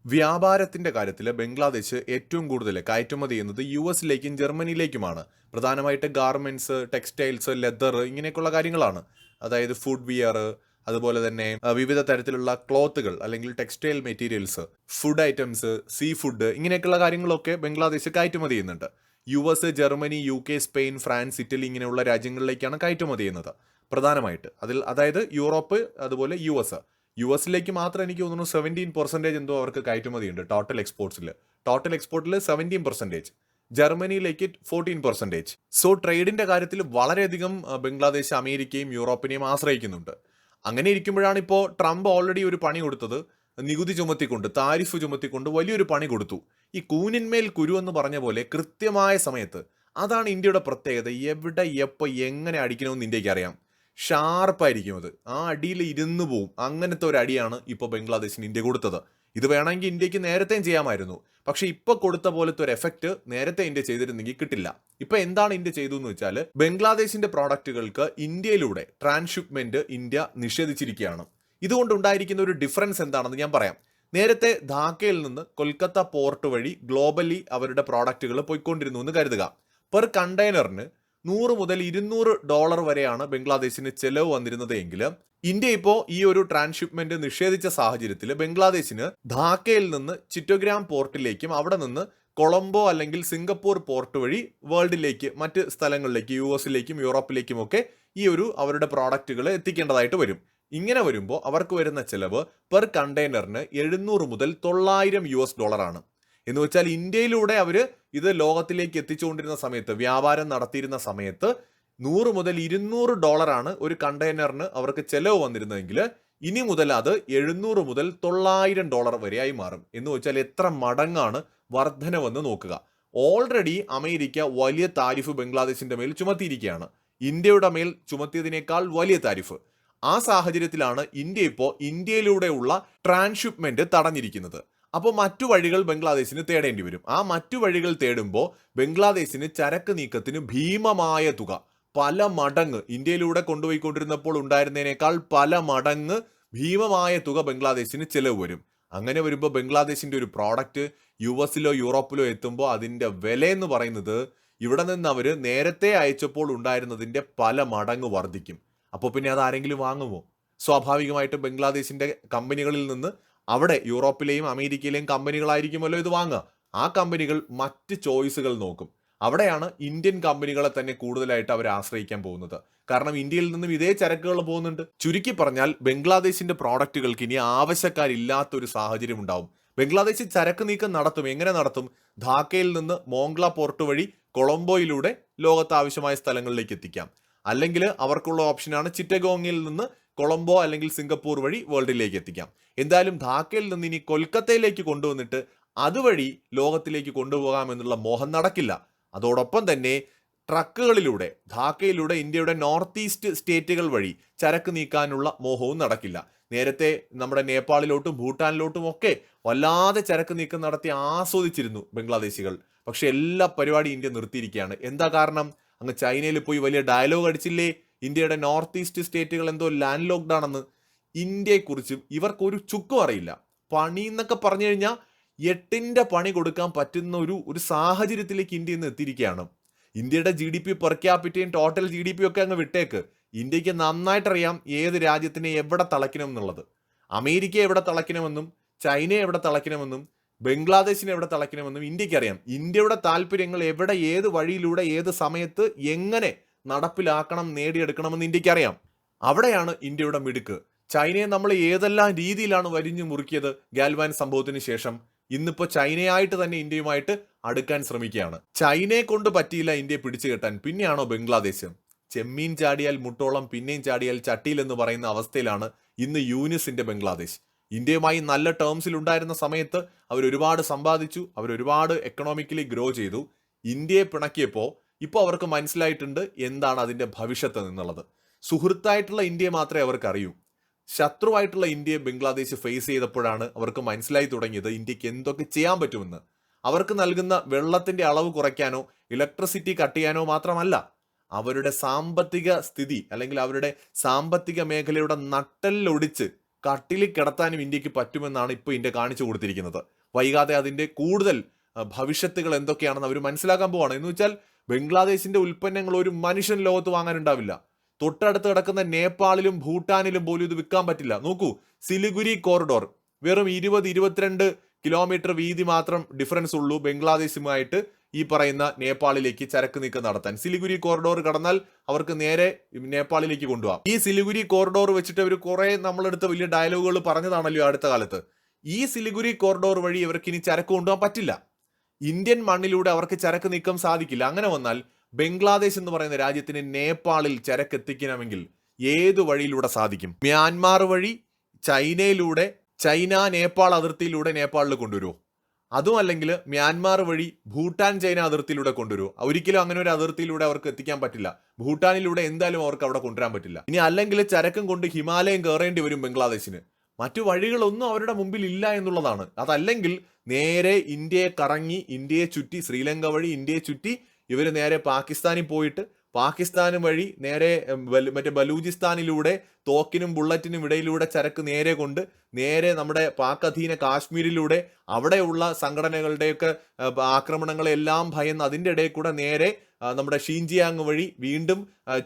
വ്യാപാരത്തിന്റെ കാര്യത്തിൽ ബംഗ്ലാദേശ് ഏറ്റവും കൂടുതൽ കയറ്റുമതി ചെയ്യുന്നത് യുഎസിലേക്കും ജർമ്മനിയിലേക്കുമാണ്. പ്രധാനമായിട്ട് ഗാർമെന്റ്സ്, ടെക്സ്റ്റൈൽസ്, ലെതർ ഇങ്ങനെയൊക്കെയുള്ള കാര്യങ്ങളാണ്. അതായത് ഫുഡ് വിയർ, അതുപോലെ തന്നെ വിവിധ തരത്തിലുള്ള ക്ലോത്തുകൾ അല്ലെങ്കിൽ textile materials, food items, sea food ഇങ്ങനെയൊക്കെയുള്ള കാര്യങ്ങളൊക്കെ ബംഗ്ലാദേശ് കയറ്റുമതി ചെയ്യുന്നുണ്ട്. US, Germany, UK, Spain, France, Italy ഇങ്ങനെയുള്ള രാജ്യങ്ങളിലേക്കാണ് കയറ്റുമതി ചെയ്യുന്നത് പ്രധാനമായിട്ട്. അതായത് യൂറോപ്പ്, അതുപോലെ യുഎസിലേക്ക് മാത്രം എനിക്ക് തോന്നുന്നു 17% എന്തോ അവർക്ക് കയറ്റുമതിയുണ്ട് ടോട്ടൽ എക്സ്പോർട്ടിൽ 17%. ജർമ്മനിയിലേക്ക് 14%. സോ ട്രേഡിന്റെ കാര്യത്തിൽ വളരെയധികം ബംഗ്ലാദേശ് അമേരിക്കയും യൂറോപ്പിനെയും ആശ്രയിക്കുന്നുണ്ട്. അങ്ങനെ ഇരിക്കുമ്പോഴാണ് ഇപ്പോൾ ട്രംപ് ഓൾറെഡി ഒരു പണി കൊടുത്തത്. നികുതി ചുമത്തിക്കൊണ്ട്, താരിഫ് ചുമത്തിക്കൊണ്ട് വലിയൊരു പണി കൊടുത്തു. ഈ കൂനിന്മേൽ കുരു എന്ന് പറഞ്ഞ പോലെ കൃത്യമായ സമയത്ത്. അതാണ് ഇന്ത്യയുടെ പ്രത്യേകത. എവിടെ, എപ്പോൾ, എങ്ങനെ അടിക്കണമെന്ന് ഇന്ത്യക്ക് അറിയാം. ഷാർപ്പായിരിക്കും അത്. ആ അടിയിൽ ഇരുന്ന് പോവും. അങ്ങനത്തെ ഒരു അടിയാണ് ഇപ്പോൾ ബംഗ്ലാദേശിന് ഇന്ത്യ കൊടുത്തത്. ഇത് വേണമെങ്കിൽ ഇന്ത്യക്ക് നേരത്തെയും ചെയ്യാമായിരുന്നു. പക്ഷെ ഇപ്പൊ കൊടുത്ത പോലത്തെ ഒരു എഫക്റ്റ് നേരത്തെ ഇന്ത്യ ചെയ്തിരുന്നെങ്കിൽ കിട്ടില്ല. ഇപ്പൊ എന്താണ് ഇന്ത്യ ചെയ്തു എന്ന് വെച്ചാൽ, ബംഗ്ലാദേശിന്റെ പ്രോഡക്റ്റുകൾക്ക് ഇന്ത്യയിലൂടെ ട്രാൻസ്ഷിപ്മെന്റ് ഇന്ത്യ നിഷേധിച്ചിരിക്കുകയാണ്. ഇതുകൊണ്ടുണ്ടായിരിക്കുന്ന ഒരു ഡിഫറൻസ് എന്താണെന്ന് ഞാൻ പറയാം. നേരത്തെ ധാക്കയിൽ നിന്ന് കൊൽക്കത്ത പോർട്ട് വഴി ഗ്ലോബലി അവരുടെ പ്രോഡക്റ്റുകൾ പോയിക്കൊണ്ടിരുന്നു എന്ന് കരുതുക. പെർ കണ്ടെയ്നറിന് $100 മുതൽ $200 വരെയാണ് ബംഗ്ലാദേശിന് ചെലവ് വന്നിരുന്നത് എങ്കിൽ, ഇന്ത്യ ഇപ്പോൾ ഈ ഒരു ട്രാൻസ്ഷിപ്മെന്റ് നിഷേധിച്ച സാഹചര്യത്തിൽ ബംഗ്ലാദേശിന് ധാക്കയിൽ നിന്ന് ചിറ്റോഗ്രാം പോർട്ടിലേക്കും അവിടെ നിന്ന് കൊളംബോ അല്ലെങ്കിൽ സിംഗപ്പൂർ പോർട്ട് വഴി വേൾഡിലേക്ക്, മറ്റ് സ്ഥലങ്ങളിലേക്ക്, യുഎസിലേക്കും യൂറോപ്പിലേക്കും ഒക്കെ ഈ ഒരു അവരുടെ പ്രോഡക്റ്റുകൾ എത്തിക്കേണ്ടതായിട്ട് വരും. ഇങ്ങനെ വരുമ്പോൾ അവർക്ക് വരുന്ന ചെലവ് പെർ കണ്ടെയ്നറിന് $700 മുതൽ $900 ആണ്. എന്ന് വെച്ചാൽ ഇന്ത്യയിലൂടെ അവർ ഇത് ലോകത്തിലേക്ക് എത്തിച്ചുകൊണ്ടിരുന്ന സമയത്ത്, വ്യാപാരം നടത്തിയിരുന്ന സമയത്ത് $100 മുതൽ $200 ആണ് ഒരു കണ്ടെയ്നറിന് അവർക്ക് ചെലവ് വന്നിരുന്നതെങ്കിൽ, ഇനി മുതൽ അത് $700 മുതൽ $900 വരെയായി മാറും. എന്ന് വെച്ചാൽ എത്ര മടങ്ങാണ് വർധനവെന്ന് നോക്കുക. ഓൾറെഡി അമേരിക്ക വലിയ താരിഫ് ബംഗ്ലാദേശിന്റെ മേൽ ചുമത്തിയിരിക്കുകയാണ്. ഇന്ത്യയുടെ മേൽ ചുമത്തിയതിനേക്കാൾ വലിയ താരിഫ്. ആ സാഹചര്യത്തിലാണ് ഇന്ത്യ ഇപ്പോൾ ഇന്ത്യയിലൂടെയുള്ള ട്രാൻസ്ഷിപ്മെന്റ് തടഞ്ഞിരിക്കുന്നത്. അപ്പോൾ മറ്റു വഴികൾ ബംഗ്ലാദേശിന് തേടേണ്ടി വരും. ആ മറ്റു വഴികൾ തേടുമ്പോൾ ബംഗ്ലാദേശിന് ചരക്ക് നീക്കത്തിന് ഭീമമായ തുക, പല മടങ്ങ്, ഇന്ത്യയിലൂടെ കൊണ്ടുപോയിക്കൊണ്ടിരുന്നപ്പോൾ ഉണ്ടായിരുന്നതിനേക്കാൾ പല മടങ്ങ് ഭീമമായ തുക ബംഗ്ലാദേശിന് ചെലവ് വരും. അങ്ങനെ വരുമ്പോൾ ബംഗ്ലാദേശിന്റെ ഒരു പ്രോഡക്റ്റ് യുഎസിലോ യൂറോപ്പിലോ എത്തുമ്പോൾ അതിന്റെ വില എന്ന് പറയുന്നത് ഇവിടെ നിന്ന് അവർ നേരത്തെ അയച്ചപ്പോൾ ഉണ്ടായിരുന്നതിന്റെ പല മടങ്ങ് വർദ്ധിക്കും. അപ്പോൾ പിന്നെ അത് ആരെങ്കിലും വാങ്ങുമോ? സ്വാഭാവികമായിട്ടും ബംഗ്ലാദേശിന്റെ കമ്പനികളിൽ നിന്ന്, അവിടെ യൂറോപ്പിലെയും അമേരിക്കയിലെയും കമ്പനികളായിരിക്കുമല്ലോ ഇത് വാങ്ങുക. ആ കമ്പനികൾ മറ്റ് ചോയ്സുകൾ നോക്കും. അവിടെയാണ് ഇന്ത്യൻ കമ്പനികളെ തന്നെ കൂടുതലായിട്ട് അവർ ആശ്രയിക്കാൻ പോകുന്നത്. കാരണം ഇന്ത്യയിൽ നിന്നും ഇതേ ചരക്കുകൾ പോകുന്നുണ്ട്. ചുരുക്കി പറഞ്ഞാൽ ബംഗ്ലാദേശിന്റെ പ്രോഡക്റ്റുകൾക്ക് ഇനി ആവശ്യക്കാരില്ലാത്തൊരു സാഹചര്യം ഉണ്ടാവും. ബംഗ്ലാദേശ് ചരക്ക് നീക്കം നടത്തും. എങ്ങനെ നടത്തും? ധാക്കയിൽ നിന്ന് മോംഗ്ല പോർട്ട് വഴി കൊളംബോയിലൂടെ ലോകത്ത് ആവശ്യമായ സ്ഥലങ്ങളിലേക്ക് എത്തിക്കാം. അല്ലെങ്കിൽ അവർക്കുള്ള ഓപ്ഷനാണ് ചിറ്റഗോങ്ങിൽ നിന്ന് കൊളംബോ അല്ലെങ്കിൽ സിംഗപ്പൂർ വഴി വേൾഡിലേക്ക് എത്തിക്കാം. എന്തായാലും ധാക്കയിൽ നിന്ന് ഇനി കൊൽക്കത്തയിലേക്ക് കൊണ്ടുവന്നിട്ട് അതുവഴി ലോകത്തിലേക്ക് കൊണ്ടുപോകാമെന്നുള്ള മോഹം നടക്കില്ല. അതോടൊപ്പം തന്നെ ട്രക്കുകളിലൂടെ ധാക്കയിലൂടെ ഇന്ത്യയുടെ നോർത്ത് ഈസ്റ്റ് സ്റ്റേറ്റുകൾ വഴി ചരക്ക് നീക്കാനുള്ള മോഹവും നടക്കില്ല. നേരത്തെ നമ്മുടെ നേപ്പാളിലോട്ടും ഭൂട്ടാനിലോട്ടും ഒക്കെ വല്ലാതെ ചരക്ക് നീക്കം നടത്തി ആസ്വദിച്ചിരുന്നു ബംഗ്ലാദേശികൾ. പക്ഷെ എല്ലാ പരിപാടി ഇന്ത്യ നിർത്തിയിരിക്കുകയാണ്. എന്താ കാരണം? അങ്ങ് ചൈനയിൽ പോയി വലിയ ഡയലോഗ് അടിച്ചില്ലേ, ഇന്ത്യയുടെ നോർത്ത് ഈസ്റ്റ് സ്റ്റേറ്റുകൾ എന്തോ ലാൻഡ് ലോക്ക്ഡ് ആണെന്ന്. ഇന്ത്യയെക്കുറിച്ചും ഇവർക്കൊരു ചുക്കും അറിയില്ല. പണി എന്നൊക്കെ പറഞ്ഞു കഴിഞ്ഞാൽ എട്ടിന്റെ പണി കൊടുക്കാൻ പറ്റുന്ന ഒരു സാഹചര്യത്തിലേക്ക് ഇന്ത്യ ഇന്ന് എത്തിയിരിക്കുകയാണ്. ഇന്ത്യയുടെ GDP പെർ ക്യാപിറ്റയും ടോട്ടൽ GDP ഒക്കെ അങ്ങ് വിട്ടേക്ക്. ഇന്ത്യക്ക് നന്നായിട്ടറിയാം ഏത് രാജ്യത്തിനെ എവിടെ തളയ്ക്കണം എന്നുള്ളത്. അമേരിക്ക എവിടെ തളയ്ക്കണമെന്നും ചൈനയെ എവിടെ തളയ്ക്കണമെന്നും ബംഗ്ലാദേശിനെ എവിടെ തളയ്ക്കണമെന്നും ഇന്ത്യക്ക് അറിയാം. ഇന്ത്യയുടെ താല്പര്യങ്ങൾ എവിടെ, ഏത് വഴിയിലൂടെ, ഏത് സമയത്ത്, എങ്ങനെ നടപ്പിലാക്കണം, നേടിയെടുക്കണമെന്ന് ഇന്ത്യക്ക് അറിയാം. അവിടെയാണ് ഇന്ത്യയുടെ മിടുക്ക്. ചൈനയെ നമ്മൾ ഏതെല്ലാം രീതിയിലാണ് വരിഞ്ഞു മുറുക്കിയത് ഗാൽവാൻ സംഭവത്തിന് ശേഷം. ഇന്നിപ്പോ ചൈനയായിട്ട് തന്നെ ഇന്ത്യയുമായിട്ട് അടുക്കാൻ ശ്രമിക്കുകയാണ്. ചൈനയെ കൊണ്ട് പറ്റിയില്ല ഇന്ത്യയെ പിടിച്ചു കെട്ടാൻ, പിന്നെയാണോ ബംഗ്ലാദേശ്? ചെമ്മീൻ ചാടിയാൽ മുട്ടോളം, പിന്നെയും ചാടിയാൽ ചട്ടിയിൽ എന്ന് പറയുന്ന അവസ്ഥയിലാണ് ഇന്ന് യൂനിസിന്റെ ബംഗ്ലാദേശ്. ഇന്ത്യയുമായി നല്ല ടേംസിൽ ഉണ്ടായിരുന്ന സമയത്ത് അവരൊരുപാട് സമ്പാദിച്ചു, അവരൊരുപാട് എക്കണോമിക്കലി ഗ്രോ ചെയ്തു. ഇന്ത്യയെ പിണക്കിയപ്പോൾ ഇപ്പോൾ അവർക്ക് മനസ്സിലായിട്ടുണ്ട് എന്താണ് അതിന്റെ ഭവിഷ്യത്ത് എന്നുള്ളത്. സുഹൃത്തായിട്ടുള്ള ഇന്ത്യയെ മാത്രമേ അവർക്ക് അറിയൂ. ശത്രുവായിട്ടുള്ള ഇന്ത്യയെ ബംഗ്ലാദേശ് ഫേസ് ചെയ്തപ്പോഴാണ് അവർക്ക് മനസ്സിലായി തുടങ്ങിയത് ഇന്ത്യക്ക് എന്തൊക്കെ ചെയ്യാൻ പറ്റുമെന്ന്. അവർക്ക് നൽകുന്ന വെള്ളത്തിന്റെ അളവ് കുറയ്ക്കാനോ ഇലക്ട്രിസിറ്റി കട്ട് ചെയ്യാനോ മാത്രമല്ല, അവരുടെ സാമ്പത്തിക സ്ഥിതി അല്ലെങ്കിൽ അവരുടെ സാമ്പത്തിക മേഖലയുടെ നട്ടെല്ലൊടിച്ച് കട്ടിലിൽ കിടത്താനും ഇന്ത്യക്ക് പറ്റുമെന്നാണ് ഇപ്പോൾ ഇന്ത്യ കാണിച്ചു കൊടുത്തിരിക്കുന്നത്. വൈകാതെ അതിൻ്റെ കൂടുതൽ ഭവിഷ്യത്തുകൾ എന്തൊക്കെയാണെന്ന് അവർ മനസ്സിലാക്കാൻ പോവാണ്. എന്ന് വെച്ചാൽ ബംഗ്ലാദേശിന്റെ ഉൽപ്പന്നങ്ങൾ ഒരു മനുഷ്യൻ ലോകത്ത് വാങ്ങാനുണ്ടാവില്ല. തൊട്ടടുത്ത് കിടക്കുന്ന നേപ്പാളിലും ഭൂട്ടാനിലും പോലും ഇത് വിൽക്കാൻ പറ്റില്ല. നോക്കൂ, സിലിഗുരി കോറിഡോർ വെറും 20-22 കിലോമീറ്റർ വീതി മാത്രം ഡിഫറൻസ് ഉള്ളൂ ബംഗ്ലാദേശുമായിട്ട് ഈ പറയുന്ന നേപ്പാളിലേക്ക് ചരക്ക് നീക്കം നടത്താൻ. സിലിഗുരി കോറിഡോർ കടന്നാൽ അവർക്ക് നേരെ നേപ്പാളിലേക്ക് കൊണ്ടുപോകാം. ഈ സിലിഗുരി കോറിഡോർ വെച്ചിട്ട് അവർ കുറെ നമ്മളെടുത്ത് വലിയ ഡയലോഗുകൾ പറഞ്ഞതാണല്ലോ അടുത്ത കാലത്ത്. ഈ സിലിഗുരി കോറിഡോർ വഴി ഇവർക്ക് ഇനി ചരക്ക് കൊണ്ടുപോകാൻ പറ്റില്ല. ഇന്ത്യൻ മണ്ണിലൂടെ അവർക്ക് ചരക്ക് നീക്കം സാധിക്കില്ല. അങ്ങനെ വന്നാൽ ബംഗ്ലാദേശ് എന്ന് പറയുന്ന രാജ്യത്തിന് നേപ്പാളിൽ ചരക്ക് എത്തിക്കണമെങ്കിൽ ഏത് വഴിയിലൂടെ സാധിക്കും? മ്യാൻമാർ വഴി, ചൈനയിലൂടെ, ചൈന നേപ്പാൾ അതിർത്തിയിലൂടെ നേപ്പാളിൽ കൊണ്ടുവരുമോ? അതും അല്ലെങ്കിൽ മ്യാൻമാർ വഴി ഭൂട്ടാൻ ചൈന അതിർത്തിയിലൂടെ കൊണ്ടുവരുമോ? ഒരിക്കലും അങ്ങനെ ഒരു അതിർത്തിയിലൂടെ അവർക്ക് എത്തിക്കാൻ പറ്റില്ല. ഭൂട്ടാനിലൂടെ എന്തായാലും അവർക്ക് അവിടെ കൊണ്ടുവരാൻ പറ്റില്ല. ഇനി അല്ലെങ്കിൽ ചരക്കും കൊണ്ട് ഹിമാലയം കയറേണ്ടി വരും ബംഗ്ലാദേശിന്. മറ്റു വഴികളൊന്നും അവരുടെ മുമ്പിൽ ഇല്ല എന്നുള്ളതാണ്. അതല്ലെങ്കിൽ നേരെ ഇന്ത്യയെ കറങ്ങി, ഇന്ത്യയെ ചുറ്റി, ശ്രീലങ്ക വഴി ഇന്ത്യയെ ചുറ്റി ഇവർ നേരെ പാകിസ്ഥാനിൽ പോയിട്ട് പാകിസ്ഥാനും വഴി നേരെ മറ്റേ ബലൂചിസ്ഥാനിലൂടെ തോക്കിനും ബുള്ളറ്റിനും ഇടയിലൂടെ ചരക്ക് നേരെ കൊണ്ട് നേരെ നമ്മുടെ പാക് അധീന കാശ്മീരിലൂടെ അവിടെയുള്ള സംഘടനകളുടെയൊക്കെ ആക്രമണങ്ങളെല്ലാം ഭയന്ന് അതിൻ്റെ ഇടയിൽ കൂടെ നേരെ നമ്മുടെ ഷീൻജിയാങ് വഴി വീണ്ടും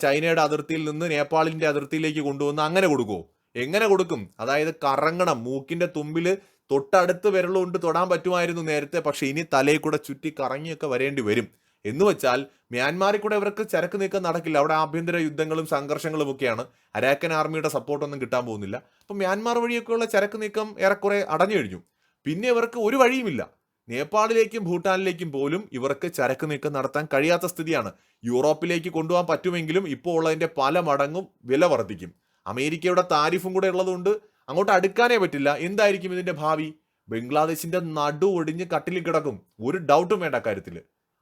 ചൈനയുടെ അതിർത്തിയിൽ നിന്ന് നേപ്പാളിന്റെ അതിർത്തിയിലേക്ക് കൊണ്ടുവന്ന് അങ്ങനെ കൊടുക്കുമോ? എങ്ങനെ കൊടുക്കും? അതായത് കറങ്ങണം, മൂക്കിന്റെ തുമ്പില് തൊട്ടടുത്ത് വിരലുകൊണ്ട് തൊടാൻ പറ്റുമായിരുന്നു നേരത്തെ, പക്ഷെ ഇനി തലയിൽ കൂടെ ചുറ്റി കറങ്ങിയൊക്കെ വരേണ്ടി വരും. എന്ന് വെച്ചാൽ മ്യാൻമാറിൽ കൂടെ ഇവർക്ക് ചരക്ക് നീക്കം നടക്കില്ല. അവിടെ ആഭ്യന്തര യുദ്ധങ്ങളും സംഘർഷങ്ങളും ഒക്കെയാണ്. അരാക്കൻ ആർമിയുടെ സപ്പോർട്ടൊന്നും കിട്ടാൻ പോകുന്നില്ല. അപ്പം മ്യാൻമാർ വഴിയൊക്കെയുള്ള ചരക്ക് നീക്കം ഏറെക്കുറെ അടഞ്ഞു കഴിഞ്ഞു. പിന്നെ ഇവർക്ക് ഒരു വഴിയുമില്ല. നേപ്പാളിലേക്കും ഭൂട്ടാനിലേക്കും പോലും ഇവർക്ക് ചരക്ക് നീക്കം നടത്താൻ കഴിയാത്ത സ്ഥിതിയാണ്. യൂറോപ്പിലേക്ക് കൊണ്ടുപോകാൻ പറ്റുമെങ്കിലും ഇപ്പോൾ ഉള്ളതിന്റെ പല മടങ്ങും വില വർദ്ധിക്കും. അമേരിക്കയുടെ താരിഫും കൂടെ ഉള്ളതുകൊണ്ട് അങ്ങോട്ട് അടുക്കാനേ പറ്റില്ല. എന്തായിരിക്കും ഇതിന്റെ ഭാവി? ബംഗ്ലാദേശിന്റെ നടു ഒടിഞ്ഞ് കട്ടിലിൽ കിടക്കും, ഒരു ഡൗട്ടും വേണ്ട കാര്യത്തിൽ.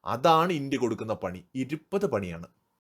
അതാണ് ഇന്ത്യ കൊടുക്കുന്ന പണി. 20 പണിയാണ്.